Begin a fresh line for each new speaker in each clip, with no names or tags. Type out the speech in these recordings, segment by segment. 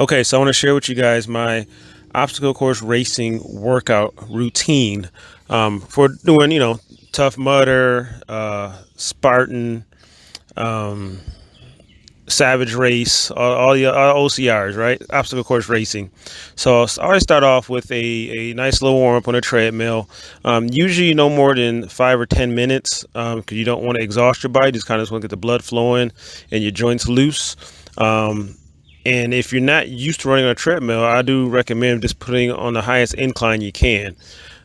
Okay, so I want to share with you guys my obstacle course racing workout routine for doing, Tough Mudder, Spartan, um, Savage Race, all the OCRs, right? Obstacle course racing. So I always start off with a nice little warm up on a treadmill. Usually no more than 5 or 10 minutes because you don't want to exhaust your body. Just kind of want to get the blood flowing and your joints loose. Um, and if you're not used to running on a treadmill, I do recommend just putting on the highest incline you can.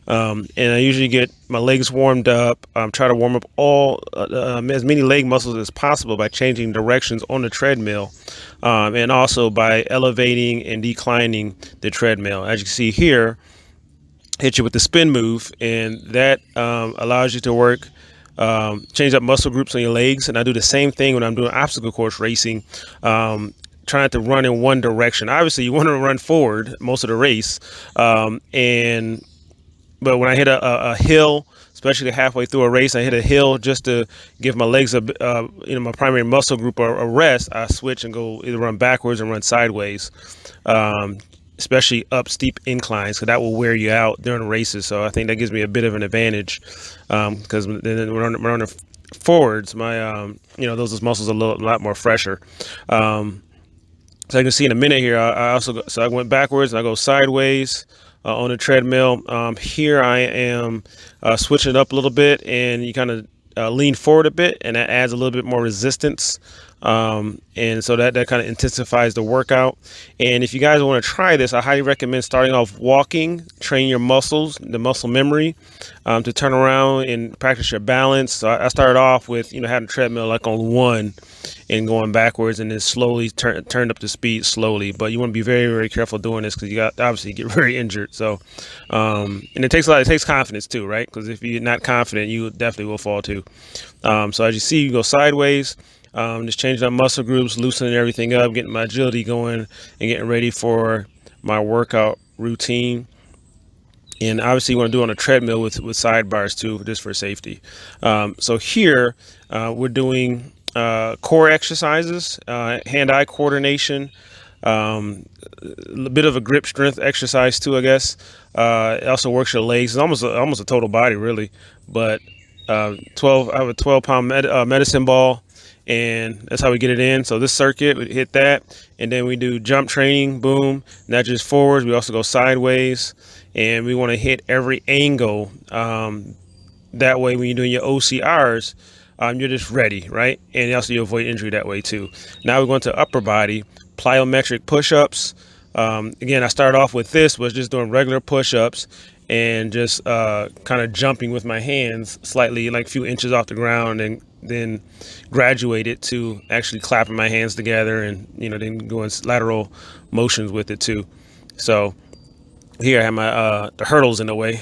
And I usually get my legs warmed up. Try to warm up all as many leg muscles as possible by changing directions on the treadmill, and also by elevating and declining the treadmill. As you can see here, hit you with the spin move, and that allows you to work. Change up muscle groups on your legs, and I do the same thing when I'm doing obstacle course racing. Trying to run in one direction. Obviously, you want to run forward most of the race, and but when I hit a hill, especially halfway through a race, I hit a hill just to give my legs my primary muscle group a rest. I switch and go either run backwards or run sideways, um, especially up steep inclines, because that will wear you out during the races. So I think that gives me a bit of an advantage because then when I'm running forwards, my those muscles are a lot more fresher. So I can see in a minute here, I also so I went backwards and I go sideways on the treadmill. Here I am switching it up a little bit, and you kind of lean forward a bit, and that adds a little bit more resistance. And so that kind of intensifies the workout. And if you guys want to try this, I highly recommend starting off walking, train your muscles, the muscle memory, to turn around and practice your balance. So I started off with having a treadmill like on one and going backwards, and then slowly turn up the speed slowly. But you want to be very, very careful doing this because you got obviously get very injured. So and it takes it takes confidence too, right? Because if you're not confident, you definitely will fall too. So as you see, you go sideways. Just changing up muscle groups, loosening everything up, getting my agility going, and getting ready for my workout routine. And obviously, you want to do it on a treadmill with sidebars too, just for safety. So here we're doing core exercises, hand-eye coordination, a bit of a grip strength exercise too, I guess. It also works your legs. It's almost a total body, really. But 12, I have a 12-pound medicine ball, and that's how we get it in. So this circuit, we hit that, and then we do jump training, boom, not just forwards, we also go sideways, and we want to hit every angle. That way, when you're doing your OCRs, you're just ready, right? And also you avoid injury that way too. Now we're going to upper body, plyometric push-ups. Again, I started off with this, was just doing regular push-ups and just kind of jumping with my hands slightly, like a few inches off the ground, and then graduated to actually clapping my hands together and then going lateral motions with it too. So here I have my the hurdles in the way.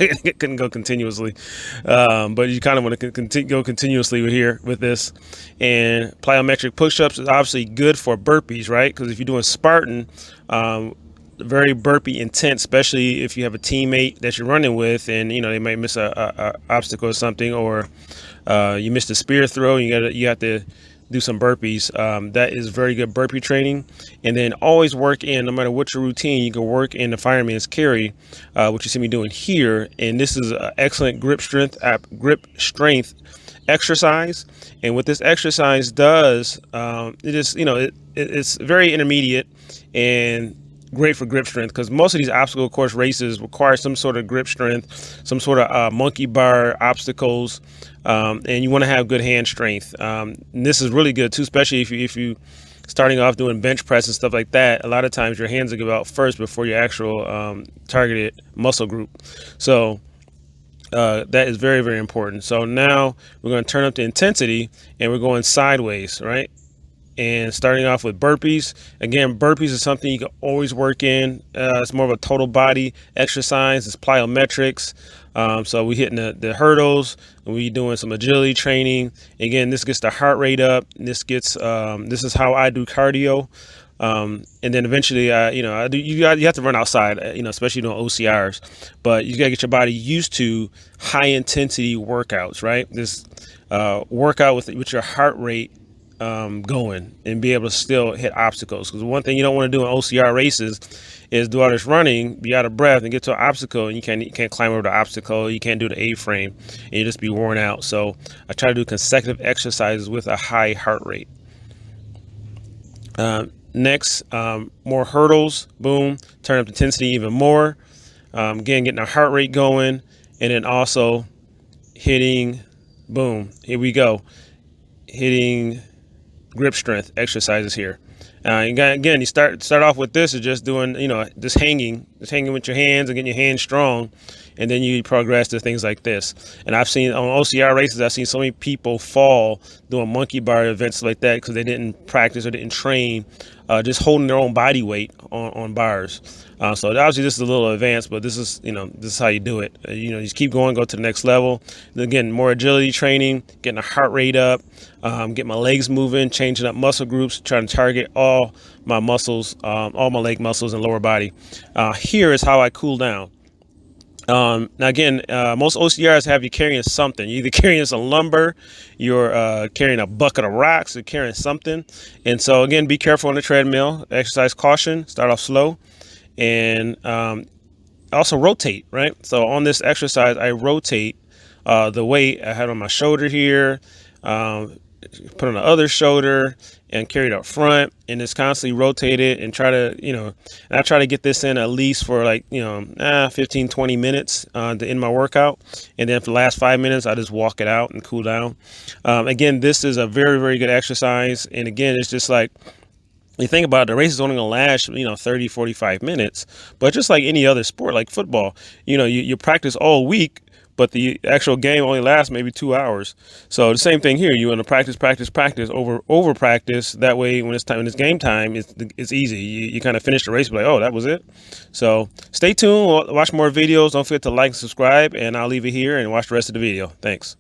It couldn't go continuously, but you kind of want to go continuously here with this. And plyometric push-ups is obviously good for burpees, right? Because if you're doing Spartan, very burpee intense, especially if you have a teammate that you're running with, and they might miss a obstacle or something, or you missed a spear throw, and you have to do some burpees. That is very good burpee training. And then always work in, no matter what your routine, you can work in the fireman's carry, which you see me doing here. And this is an excellent grip strength exercise. And what this exercise does, it's very intermediate and great for grip strength, because most of these obstacle course races require some sort of grip strength, some sort of monkey bar obstacles, and you want to have good hand strength. And this is really good too, especially if you starting off doing bench press and stuff like that. A lot of times your hands will go out first before your actual targeted muscle group. So that is very, very important. So now we're going to turn up the intensity, and we're going sideways, right? And starting off with burpees. Again, burpees is something you can always work in. It's more of a total body exercise. It's plyometrics. So we hitting the hurdles, and we doing some agility training. Again, this gets the heart rate up. This is how I do cardio. And then eventually, you have to run outside, especially doing OCRs. But you gotta get your body used to high intensity workouts, right? This workout with your heart rate going and be able to still hit obstacles. Because one thing you don't want to do in OCR races is do all this running, be out of breath, and get to an obstacle, and you can't climb over the obstacle, you can't do the A-frame, and you just be worn out. So I try to do consecutive exercises with a high heart rate. Next, more hurdles, boom, turn up the intensity even more. Again, getting our heart rate going, and then also hitting, boom, here we go, hitting grip strength exercises here. Again, you start off with this is just doing, just hanging with your hands and getting your hands strong, and then you progress to things like this. And I've seen on OCR races, I've seen so many people fall doing monkey bar events like that because they didn't practice or didn't train, just holding their own body weight on bars. So obviously this is a little advanced, but this is how you do it. You just keep going, go to the next level. And again, more agility training, getting the heart rate up, get my legs moving, changing up muscle groups, trying to target all my muscles, all my leg muscles and lower body. Here is how I cool down. Now again, most OCRs have you carrying something. You're either carrying some lumber, you're carrying a bucket of rocks, or carrying something. And so again, be careful on the treadmill, exercise caution, start off slow, and also rotate, right? So on this exercise, I rotate the weight I had on my shoulder here, put on the other shoulder, and carry it up front, and just constantly rotate it and try to, and I try to get this in at least for like, 15-20 minutes to end my workout. And then for the last 5 minutes, I just walk it out and cool down. Again, this is a very, very good exercise. And again, it's just like, you think about it, the race is only going to last, 30, 45 minutes. But just like any other sport, like football, you practice all week, but the actual game only lasts maybe 2 hours. So the same thing here. You want to practice, over practice. That way, when it's game time, it's easy. You kind of finish the race, like, oh, that was it. So stay tuned. Watch more videos. Don't forget to like and subscribe, and I'll leave it here and watch the rest of the video. Thanks.